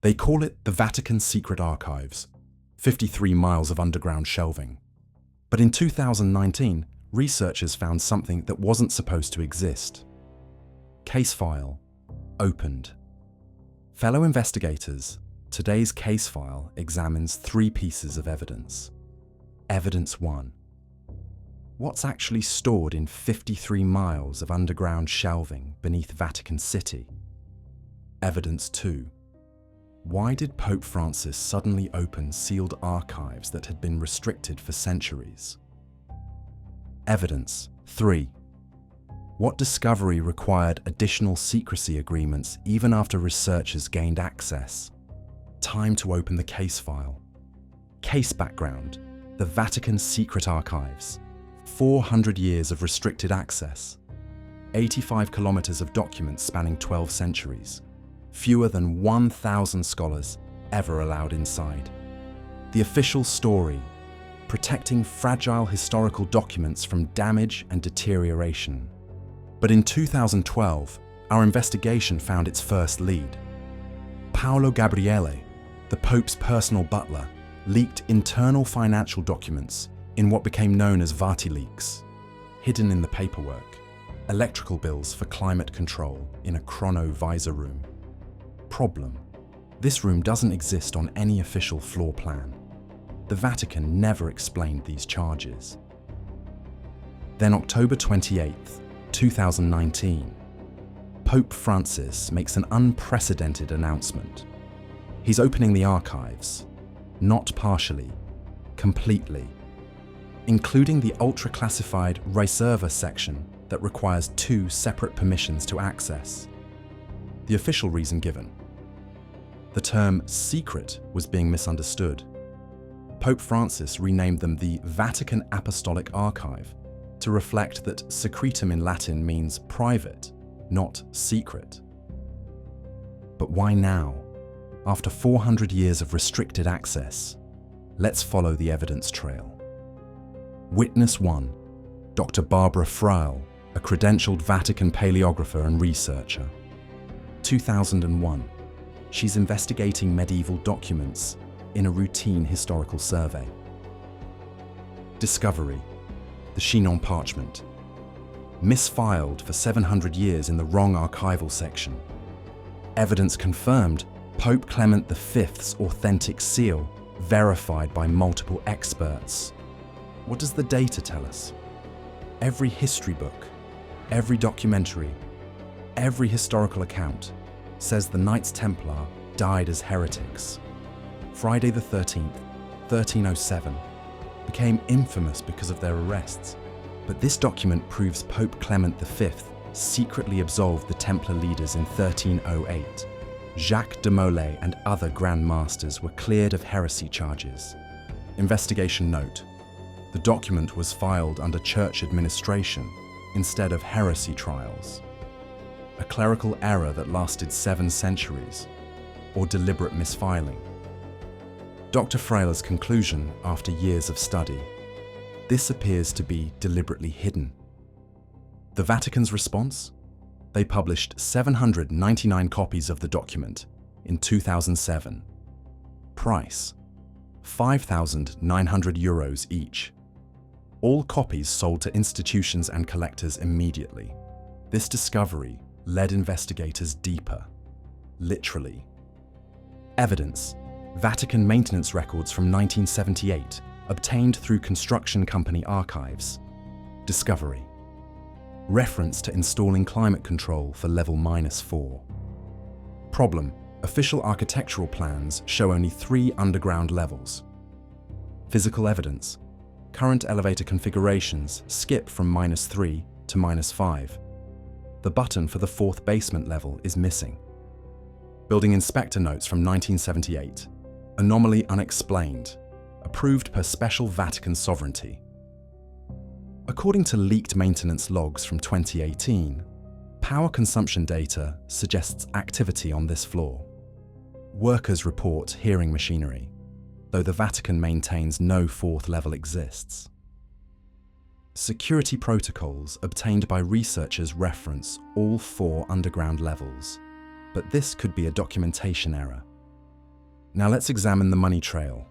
They call it the Vatican Secret Archives, 53 miles of underground shelving. But in 2019, researchers found something that wasn't supposed to exist. Case file opened. Fellow investigators, today's case file examines 3 pieces of evidence. Evidence 1. What's actually stored in 53 miles of underground shelving beneath Vatican City? Evidence 2. Why did Pope Francis suddenly open sealed archives that had been restricted for centuries? Evidence 3. What discovery required additional secrecy agreements even after researchers gained access? Time to open the case file. Case background: the Vatican Secret Archives. 400 years of restricted access. 85 kilometers of documents spanning 12 centuries. Fewer than 1,000 scholars ever allowed inside. The official story: protecting fragile historical documents from damage and deterioration. But in 2012, our investigation found its first lead. Paolo Gabriele, the Pope's personal butler, leaked internal financial documents in what became known as VatiLeaks. Hidden in the paperwork, electrical bills for climate control in a Chronovisor room. Problem: this room doesn't exist on any official floor plan. The Vatican never explained these charges. Then October 28th, 2019, Pope Francis makes an unprecedented announcement. He's opening the archives, not partially, completely, including the ultra-classified Riserva section that requires 2 separate permissions to access. The official reason given: the term secret was being misunderstood. Pope Francis renamed them the Vatican Apostolic Archive to reflect that secretum in Latin means private, not secret. But why now? After 400 years of restricted access, let's follow the evidence trail. Witness 1, Dr. Barbara Frail, a credentialed Vatican paleographer and researcher. 2001, she's investigating medieval documents in a routine historical survey. Discovery: the Chinon Parchment. Misfiled for 700 years in the wrong archival section. Evidence confirmed: Pope Clement V's authentic seal, verified by multiple experts. What does the data tell us? Every history book, every documentary, every historical account says the Knights Templar died as heretics. Friday the 13th, 1307, became infamous because of their arrests. But this document proves Pope Clement V secretly absolved the Templar leaders in 1308. Jacques de Molay and other Grand Masters were cleared of heresy charges. Investigation note: the document was filed under church administration instead of heresy trials. A clerical error that lasted 7 centuries, or deliberate misfiling. Dr. Frail's conclusion after years of study: this appears to be deliberately hidden. The Vatican's response? They published 799 copies of the document in 2007. Price: €5,900 each. All copies sold to institutions and collectors immediately. This discovery led investigators deeper, literally. Evidence: Vatican maintenance records from 1978, obtained through construction company archives. Discovery: reference to installing climate control for level -4. Problem: official architectural plans show only 3 underground levels. Physical evidence: current elevator configurations skip from -3 to -5. The button for the 4th basement level is missing. Building inspector notes from 1978. Anomaly unexplained. Approved per special Vatican sovereignty. According to leaked maintenance logs from 2018, power consumption data suggests activity on this floor. Workers report hearing machinery, though the Vatican maintains no 4th level exists. Security protocols obtained by researchers reference all 4 underground levels, but this could be a documentation error. Now let's examine the money trail.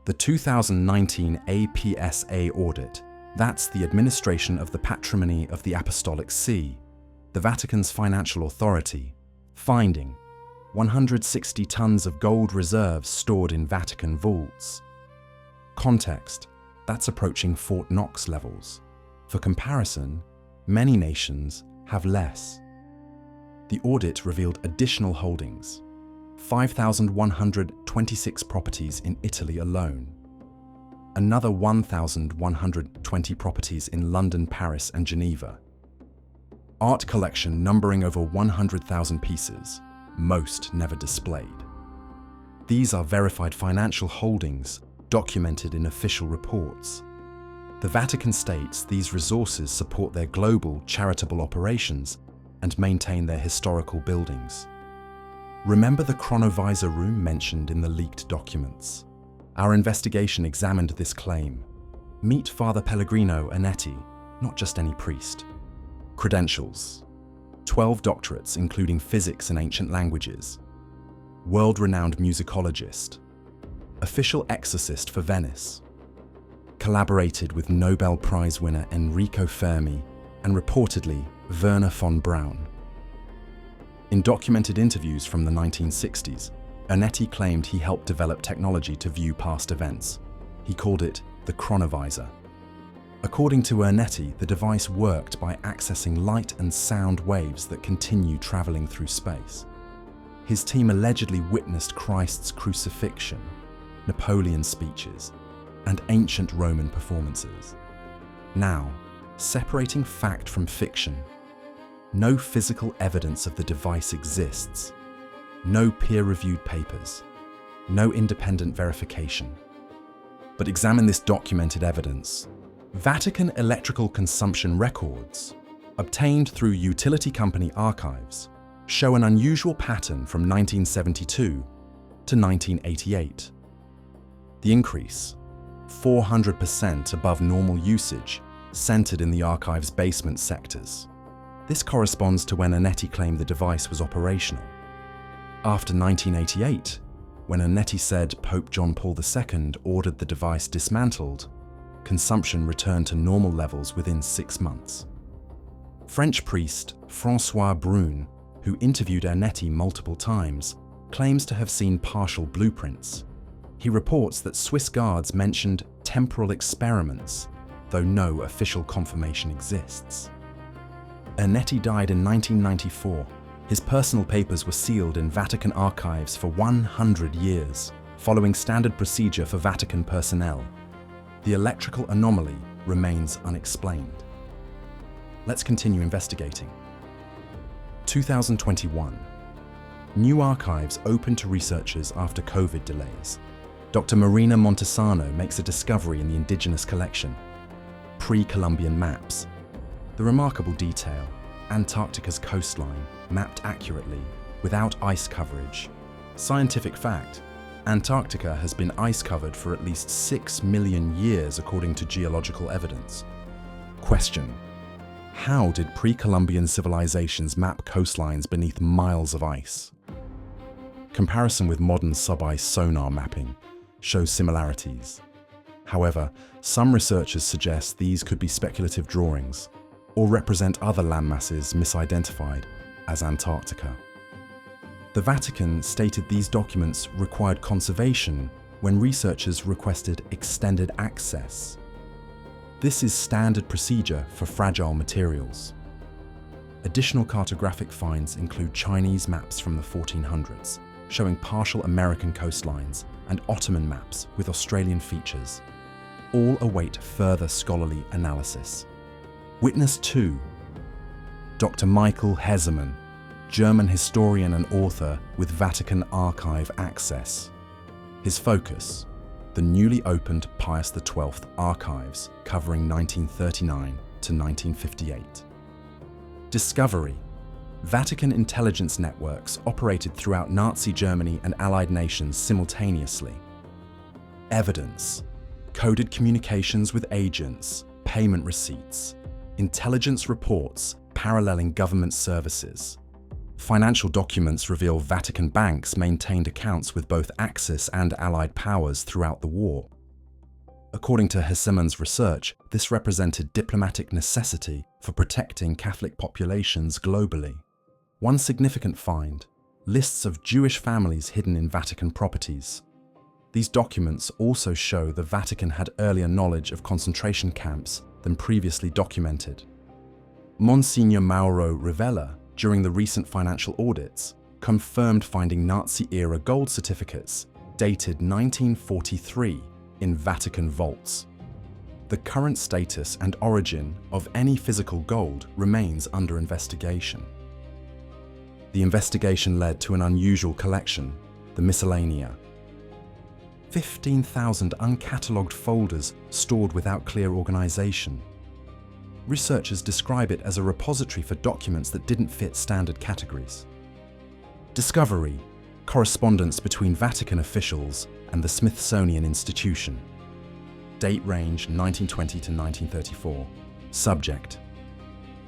The 2019 APSA audit, that's the Administration of the Patrimony of the Apostolic See, the Vatican's financial authority, finding 160 tons of gold reserves stored in Vatican vaults. Context, that's approaching Fort Knox levels. For comparison, many nations have less. The audit revealed additional holdings, 5,126 properties in Italy alone, another 1,120 properties in London, Paris, and Geneva. Art collection numbering over 100,000 pieces, most never displayed. These are verified financial holdings documented in official reports. The Vatican states these resources support their global charitable operations and maintain their historical buildings. Remember the Chronovisor room mentioned in the leaked documents? Our investigation examined this claim. Meet Father Pellegrino Ernetti, not just any priest. Credentials: 12 doctorates including physics and ancient languages, world-renowned musicologist, official exorcist for Venice, collaborated with Nobel Prize winner Enrico Fermi and reportedly Werner von Braun. In documented interviews from the 1960s, Ernetti claimed he helped develop technology to view past events. He called it the Chronovisor. According to Ernetti, the device worked by accessing light and sound waves that continue traveling through space. His team allegedly witnessed Christ's crucifixion, Napoleon's speeches, and ancient Roman performances. Now, separating fact from fiction, no physical evidence of the device exists, no peer-reviewed papers, no independent verification. But examine this documented evidence. Vatican electrical consumption records, obtained through utility company archives, show an unusual pattern from 1972 to 1988. The increase, 400% above normal usage, centered in the archive's basement sectors. This corresponds to when Ernetti claimed the device was operational. After 1988, when Ernetti said Pope John Paul II ordered the device dismantled, consumption returned to normal levels within 6 months. French priest François Brune, who interviewed Ernetti multiple times, claims to have seen partial blueprints. He reports that Swiss guards mentioned temporal experiments, though no official confirmation exists. Ernetti died in 1994. His personal papers were sealed in Vatican archives for 100 years, following standard procedure for Vatican personnel. The electrical anomaly remains unexplained. Let's continue investigating. 2021. New archives open to researchers after COVID delays. Dr. Marina Montesano makes a discovery in the indigenous collection: Pre-Columbian maps. The remarkable detail: Antarctica's coastline mapped accurately, without ice coverage. Scientific fact: Antarctica has been ice-covered for at least 6 million years according to geological evidence. Question: how did pre-Columbian civilizations map coastlines beneath miles of ice? Comparison with modern sub-ice sonar mapping shows similarities. However, some researchers suggest these could be speculative drawings or represent other landmasses misidentified as Antarctica. The Vatican stated these documents required conservation when researchers requested extended access. This is standard procedure for fragile materials. Additional cartographic finds include Chinese maps from the 1400s, showing partial American coastlines, and Ottoman maps with Australian features. All await further scholarly analysis. Witness 2. Dr. Michael Hesemann, German historian and author with Vatican Archive access. His focus: the newly opened Pius XII archives covering 1939 to 1958. Discovery: Vatican intelligence networks operated throughout Nazi Germany and Allied nations simultaneously. Evidence: coded communications with agents, payment receipts, intelligence reports paralleling government services. Financial documents reveal Vatican banks maintained accounts with both Axis and Allied powers throughout the war. According to Hesseman's research, this represented diplomatic necessity for protecting Catholic populations globally. One significant find: lists of Jewish families hidden in Vatican properties. These documents also show the Vatican had earlier knowledge of concentration camps than previously documented. Monsignor Mauro Rivella, during the recent financial audits, confirmed finding Nazi-era gold certificates dated 1943 in Vatican vaults. The current status and origin of any physical gold remains under investigation. The investigation led to an unusual collection, the Miscellanea. 15,000 uncatalogued folders stored without clear organization. Researchers describe it as a repository for documents that didn't fit standard categories. Discovery: correspondence between Vatican officials and the Smithsonian Institution. Date range 1920 to 1934. Subject: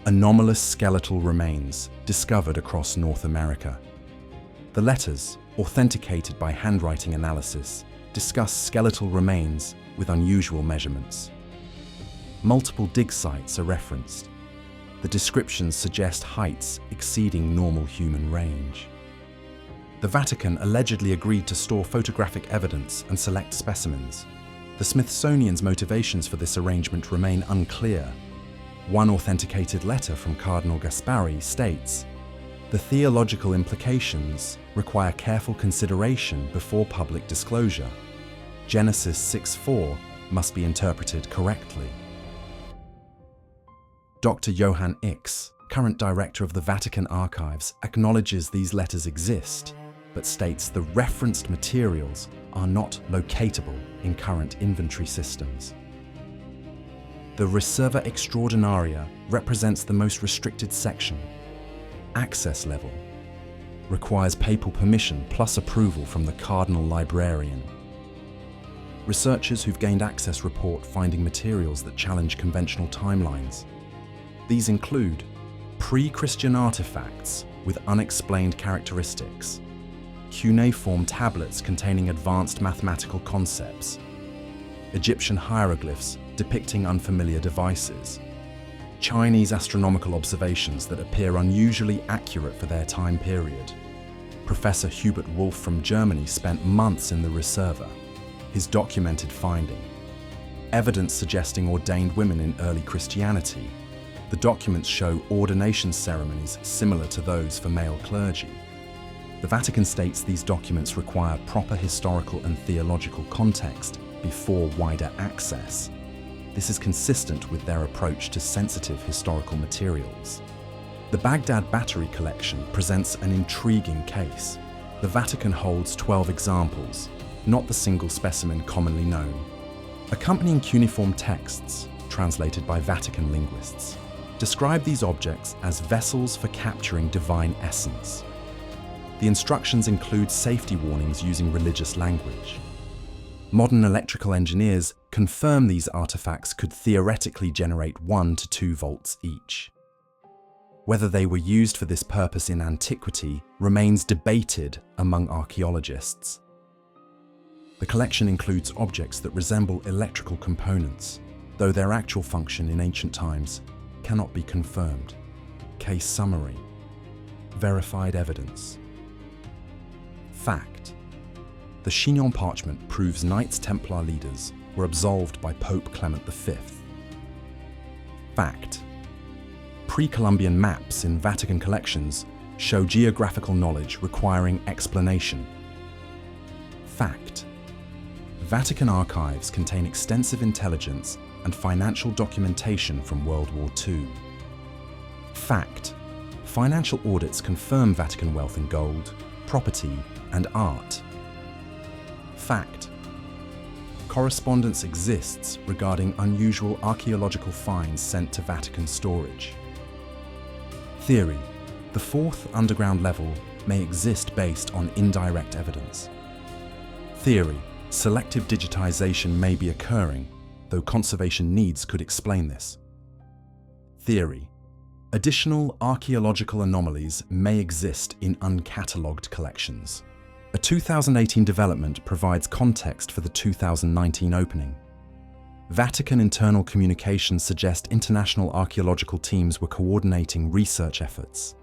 anomalous skeletal remains discovered across North America. The letters, authenticated by handwriting analysis, discuss skeletal remains with unusual measurements. Multiple dig sites are referenced. The descriptions suggest heights exceeding normal human range. The Vatican allegedly agreed to store photographic evidence and select specimens. The Smithsonian's motivations for this arrangement remain unclear. One authenticated letter from Cardinal Gaspari states, "The theological implications require careful consideration before public disclosure. Genesis 6:4 must be interpreted correctly." Dr. Johann Ix, current director of the Vatican Archives, acknowledges these letters exist, but states the referenced materials are not locatable in current inventory systems. The Reserva Extraordinaria represents the most restricted section. Access level: requires papal permission plus approval from the Cardinal Librarian. Researchers who've gained access report finding materials that challenge conventional timelines. These include pre-Christian artifacts with unexplained characteristics, cuneiform tablets containing advanced mathematical concepts, Egyptian hieroglyphs depicting unfamiliar devices, Chinese astronomical observations that appear unusually accurate for their time period. Professor Hubert Wolff from Germany spent months in the Reserva. His documented finding: evidence suggesting ordained women in early Christianity. The documents show ordination ceremonies similar to those for male clergy. The Vatican states these documents require proper historical and theological context before wider access. This is consistent with their approach to sensitive historical materials. The Baghdad battery collection presents an intriguing case. The Vatican holds 12 examples, not the single specimen commonly known. Accompanying cuneiform texts, translated by Vatican linguists, describe these objects as vessels for capturing divine essence. The instructions include safety warnings using religious language. Modern electrical engineers confirm these artifacts could theoretically generate 1 to 2 volts each. Whether they were used for this purpose in antiquity remains debated among archaeologists. The collection includes objects that resemble electrical components, though their actual function in ancient times cannot be confirmed. Case summary: verified evidence. Fact: the Chinon parchment proves Knights Templar leaders were absolved by Pope Clement V. Fact: Pre-Columbian maps in Vatican collections show geographical knowledge requiring explanation. Fact: Vatican archives contain extensive intelligence and financial documentation from World War II. Fact: financial audits confirm Vatican wealth in gold, property, and art. Fact: correspondence exists regarding unusual archaeological finds sent to Vatican storage. Theory: the fourth underground level may exist based on indirect evidence. Theory: selective digitization may be occurring, though conservation needs could explain this. Theory: Additional archaeological anomalies may exist in uncatalogued collections. A 2018 development provides context for the 2019 opening. Vatican internal communications suggest international archaeological teams were coordinating research efforts.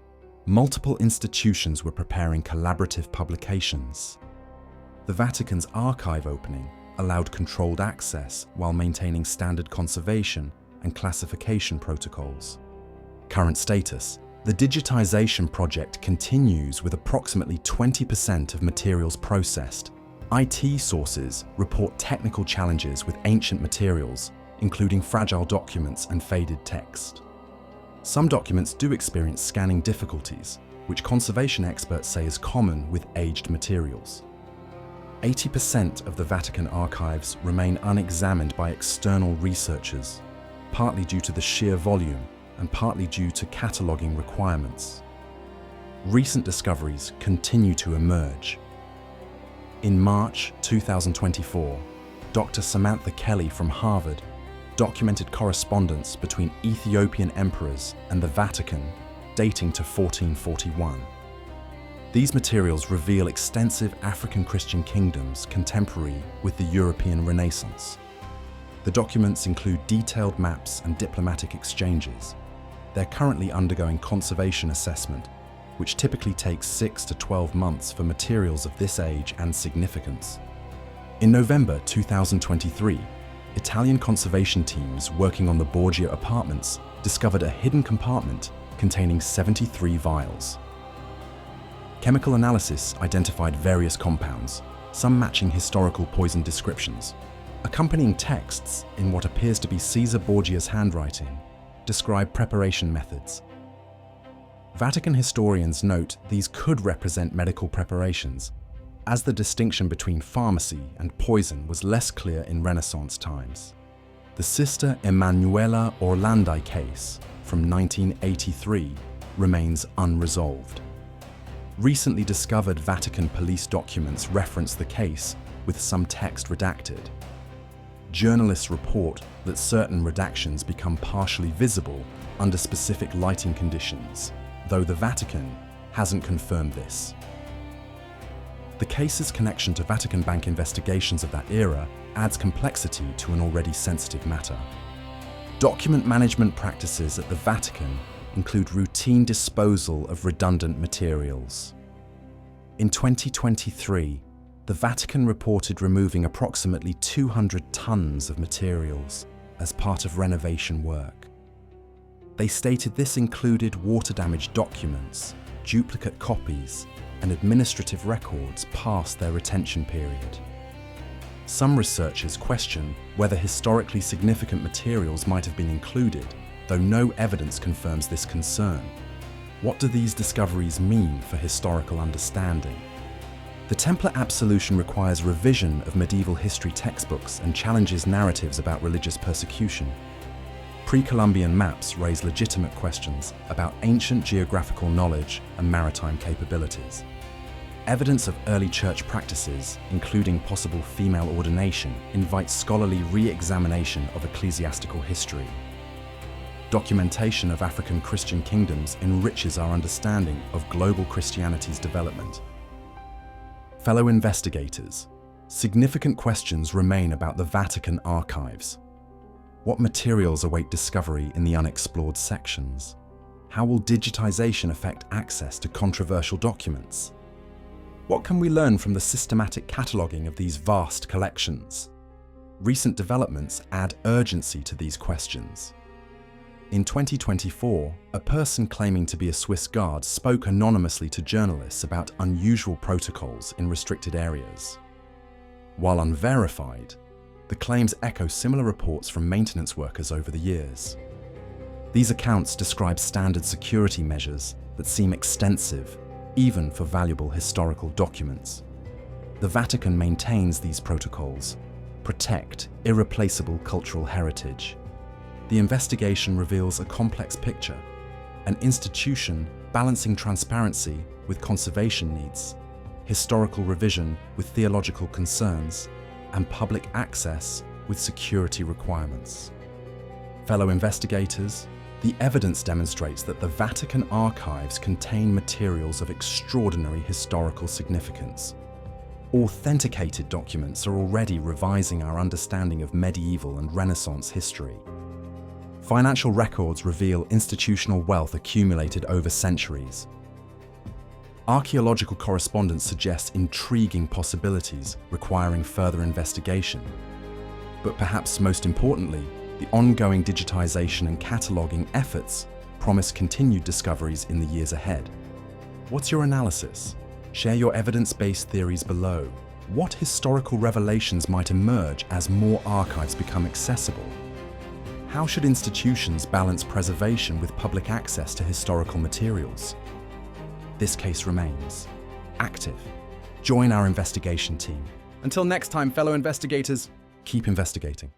Multiple institutions were preparing collaborative publications. The Vatican's archive opening allowed controlled access while maintaining standard conservation and classification protocols. Current status: the digitization project continues with approximately 20% of materials processed. IT sources report technical challenges with ancient materials, including fragile documents and faded text. Some documents do experience scanning difficulties, which conservation experts say is common with aged materials. 80% of the Vatican archives remain unexamined by external researchers, partly due to the sheer volume and partly due to cataloguing requirements. Recent discoveries continue to emerge. In March 2024, Dr. Samantha Kelly from Harvard documented correspondence between Ethiopian emperors and the Vatican dating to 1441. These materials reveal extensive African Christian kingdoms contemporary with the European Renaissance. The documents include detailed maps and diplomatic exchanges. They're currently undergoing conservation assessment, which typically takes 6 to 12 months for materials of this age and significance. In November 2023, Italian conservation teams working on the Borgia apartments discovered a hidden compartment containing 73 vials. Chemical analysis identified various compounds, some matching historical poison descriptions. Accompanying texts in what appears to be Caesar Borgia's handwriting describe preparation methods. Vatican historians note these could represent medical preparations, as the distinction between pharmacy and poison was less clear in Renaissance times. The Sister Emanuela Orlandi case from 1983 remains unresolved. Recently discovered Vatican police documents reference the case, with some text redacted. Journalists report that certain redactions become partially visible under specific lighting conditions, though the Vatican hasn't confirmed this. The case's connection to Vatican Bank investigations of that era adds complexity to an already sensitive matter. Document management practices at the Vatican include routine disposal of redundant materials. In 2023, the Vatican reported removing approximately 200 tons of materials as part of renovation work. They stated this included water-damaged documents, duplicate copies, and administrative records past their retention period. Some researchers question whether historically significant materials might have been included, though no evidence confirms this concern. What do these discoveries mean for historical understanding? The Templar absolution requires revision of medieval history textbooks and challenges narratives about religious persecution. Pre-Columbian maps raise legitimate questions about ancient geographical knowledge and maritime capabilities. Evidence of early church practices, including possible female ordination, invites scholarly re-examination of ecclesiastical history. Documentation of African Christian kingdoms enriches our understanding of global Christianity's development. Fellow investigators, significant questions remain about the Vatican archives. What materials await discovery in the unexplored sections? How will digitization affect access to controversial documents? What can we learn from the systematic cataloguing of these vast collections? Recent developments add urgency to these questions. In 2024, a person claiming to be a Swiss guard spoke anonymously to journalists about unusual protocols in restricted areas. While unverified, the claims echo similar reports from maintenance workers over the years. These accounts describe standard security measures that seem extensive, even for valuable historical documents. The Vatican maintains these protocols, protect irreplaceable cultural heritage. The investigation reveals a complex picture, an institution balancing transparency with conservation needs, historical revision with theological concerns, and public access with security requirements. Fellow investigators, The evidence demonstrates that the Vatican archives contain materials of extraordinary historical significance. Authenticated documents are already revising our understanding of medieval and Renaissance history. Financial records reveal institutional wealth accumulated over centuries. Archaeological correspondence suggests intriguing possibilities requiring further investigation. But perhaps most importantly, the ongoing digitization and cataloging efforts promise continued discoveries in the years ahead. What's your analysis? Share your evidence-based theories below. What historical revelations might emerge as more archives become accessible? How should institutions balance preservation with public access to historical materials? This case remains active. Join our investigation team. Until next time, fellow investigators, keep investigating.